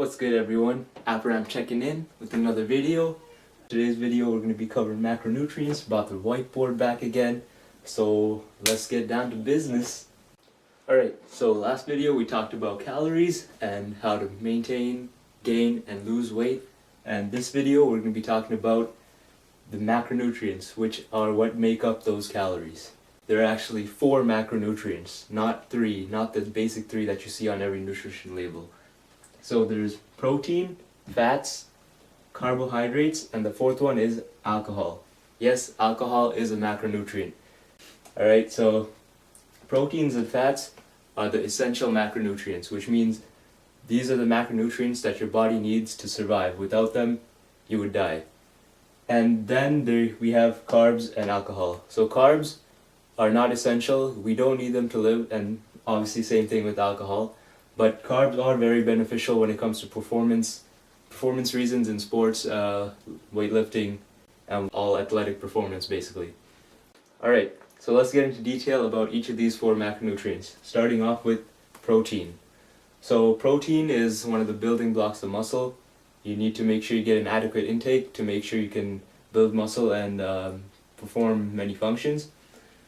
What's good, everyone? Abraham checking in with another video. Today's video we're going to be covering macronutrients. Brought the whiteboard back again, so let's get down to business. Alright, so last video we talked about calories and how to maintain, gain, and lose weight. And this video we're going to be talking about the macronutrients, which are what make up those calories. There are actually 4 macronutrients, not 3, not the basic 3 that you see on every nutrition label. So there's protein, fats, carbohydrates, and the 4th one is alcohol. Yes, alcohol is a macronutrient. Alright, so proteins and fats are the essential macronutrients, which means these are the macronutrients that your body needs to survive. Without them, you would die. And then we have carbs and alcohol. So carbs are not essential, we don't need them to live, and obviously same thing with alcohol. But carbs are very beneficial when it comes to performance reasons in sports, weightlifting, and all athletic performance basically. Alright, so let's get into detail about each of these 4 macronutrients, starting off with protein. So protein is one of the building blocks of muscle. You need to make sure you get an adequate intake to make sure you can build muscle and perform many functions.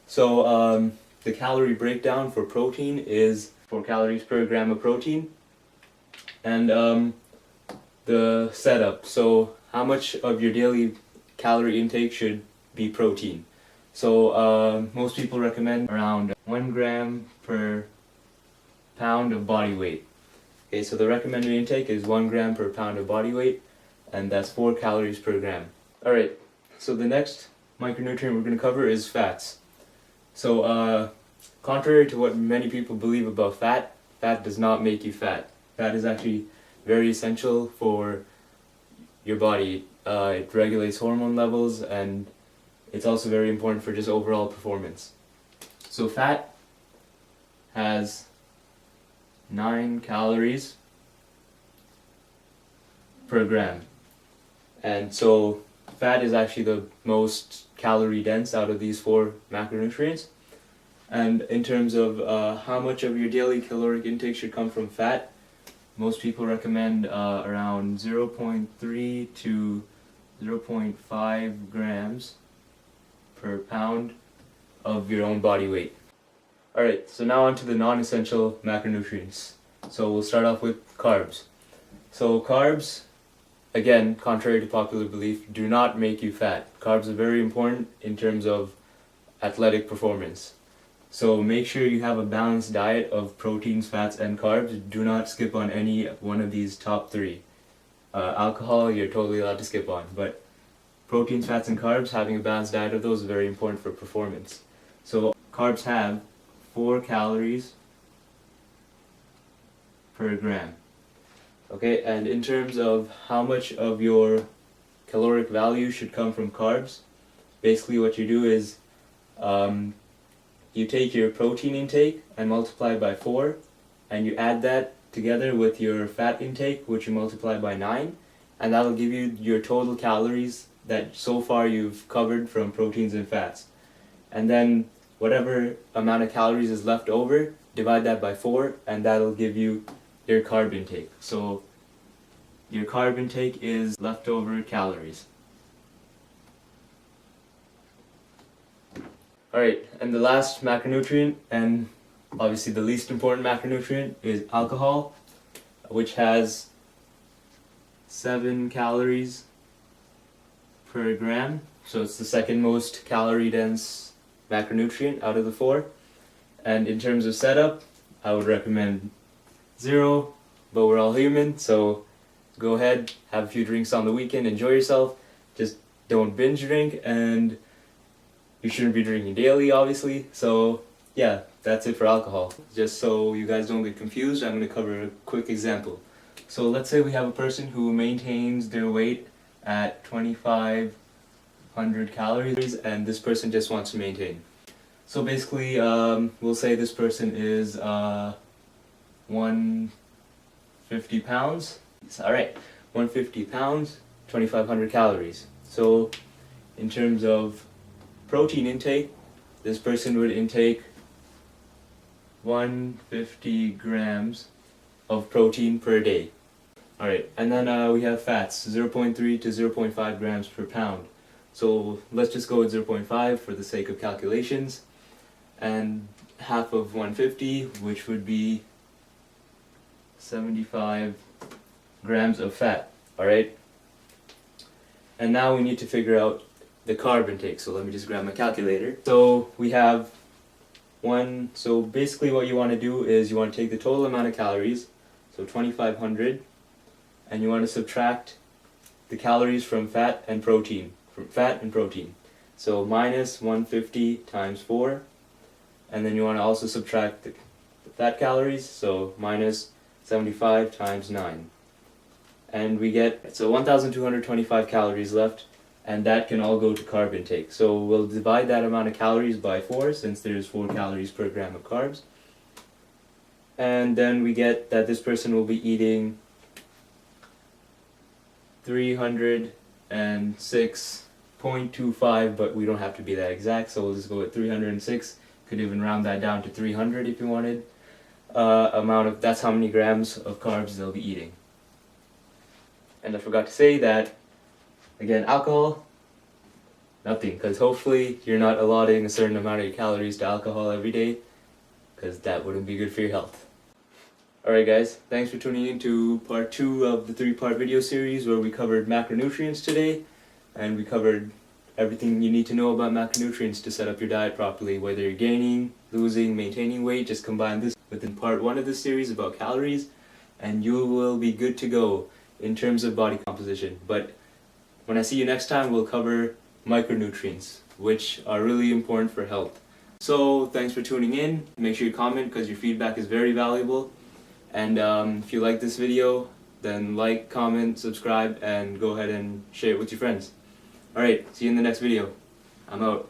So the calorie breakdown for protein is 4 calories per gram of protein. And the setup, so how much of your daily calorie intake should be protein. So most people recommend around 1 gram per pound of body weight. Okay, so the recommended intake is 1 gram per pound of body weight, and that's 4 calories per gram. Alright, so the next micronutrient we're going to cover is fats. So contrary to what many people believe about fat, fat does not make you fat. Fat is actually very essential for your body. It regulates hormone levels, and it's also very important for just overall performance. So fat has 9 calories per gram. And so fat is actually the most calorie dense out of these 4 macronutrients. And in terms of how much of your daily caloric intake should come from fat, most people recommend around 0.3 to 0.5 grams per pound of your own body weight. Alright, so now on to the non-essential macronutrients. So we'll start off with carbs. So carbs, again, contrary to popular belief, do not make you fat. Carbs are very important in terms of athletic performance. So make sure you have a balanced diet of proteins, fats, and carbs. Do not skip on any one of these top 3. Alcohol, you're totally allowed to skip on, but proteins, fats, and carbs, having a balanced diet of those is very important for performance. So carbs have 4 calories per gram. Okay, and in terms of how much of your caloric value should come from carbs, basically what you do is you take your protein intake and multiply by 4, and you add that together with your fat intake, which you multiply by 9, and that'll give you your total calories that so far you've covered from proteins and fats. And then whatever amount of calories is left over, divide that by 4, and that'll give you your carb intake. So your carb intake is leftover calories. Alright, and the last macronutrient, and obviously the least important macronutrient, is alcohol, which has 7 calories per gram. So it's the second most calorie dense macronutrient out of the 4. And in terms of setup, I would recommend 0, but we're all human, so go ahead, have a few drinks on the weekend, enjoy yourself, just don't binge drink, and you shouldn't be drinking daily, obviously. So yeah, that's it for alcohol. Just so you guys don't get confused, I'm going to cover a quick example. So let's say we have a person who maintains their weight at 2,500 calories, and this person just wants to maintain. So basically, we'll say this person is 150 pounds. Alright, 150 pounds, 2,500 calories. So in terms of protein intake, this person would intake 150 grams of protein per day. Alright, and then we have fats, 0.3 to 0.5 grams per pound. So let's just go with 0.5 for the sake of calculations. And half of 150, which would be 75 grams of fat. Alright? And now we need to figure out the carb intake. So let me just grab my calculator. So we have so basically what you want to do is you want to take the total amount of calories, so 2,500, and you want to subtract the calories from fat and protein. So minus 150 times 4, and then you want to also subtract the fat calories, so minus 75 times 9. And we get, so 1,225 calories left, and that can all go to carb intake. So we'll divide that amount of calories by 4, since there's 4 calories per gram of carbs. And then we get that this person will be eating 306.25, but we don't have to be that exact, so we'll just go with 306. Could even round that down to 300 if you wanted. That's how many grams of carbs they'll be eating. And I forgot to say that, again, alcohol, nothing, because hopefully you're not allotting a certain amount of your calories to alcohol every day, because that wouldn't be good for your health. Alright guys, thanks for tuning in to part 2 of the 3-part video series where we covered macronutrients today, and we covered everything you need to know about macronutrients to set up your diet properly, whether you're gaining, losing, maintaining weight. Just combine this within part 1 of this series about calories, and you will be good to go in terms of body composition. But when I see you next time, we'll cover micronutrients, which are really important for health. So thanks for tuning in. Make sure you comment, because your feedback is very valuable. And if you like this video, then like, comment, subscribe, and go ahead and share it with your friends. Alright, see you in the next video. I'm out.